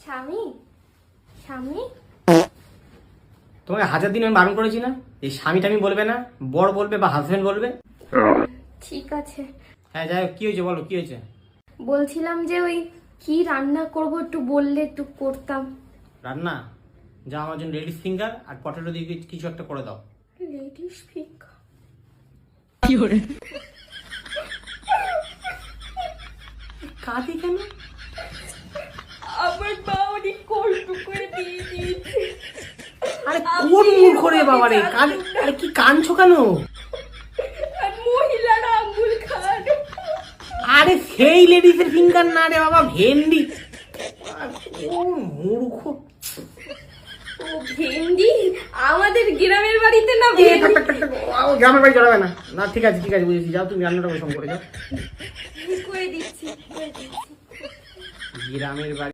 স্বামী স্বামী তোমাকে 1000 দিন আমি বারণ করেছি না, এই স্বামীটা আমি বলবে না, বর বলবে বা হাজবেন্ড বলবে। ঠিক আছে। হ্যাঁ যাই হোক, কি হয়েছে বলো, কি হয়েছে? বলছিলাম যে ওই কি রান্না করব একটু বললে একটু করতাম। রান্না? যা আমার জন্য লেডিস ফিঙ্গার আর পটেটো দিয়ে কিছু একটা করে দাও। Ladies finger? কি করে কাঁদে কেন? আমার মা অনেক কষ্ট করে দিয়ে দিয়েছে। আরে কোন মূর্খ রে বাবা রে, আরে কি কাঁদছো কেন? মহিলারা আঙ্গুল খান। আরে সেই লেডিসের ফিঙ্গার না রে বাবা, ভেন্ডি। কোন মূর্খ। ও ভেন্ডি? আমাদের গ্রামের বাড়িতে না গ্রামের বাড়ি চড়াবে না। না ঠিক আছে ঠিক আছে, বুঝেছি, যাও তুমি রান্নাটা পছন্দ করে যাও। করে দিচ্ছি গ্রামের বাড়ি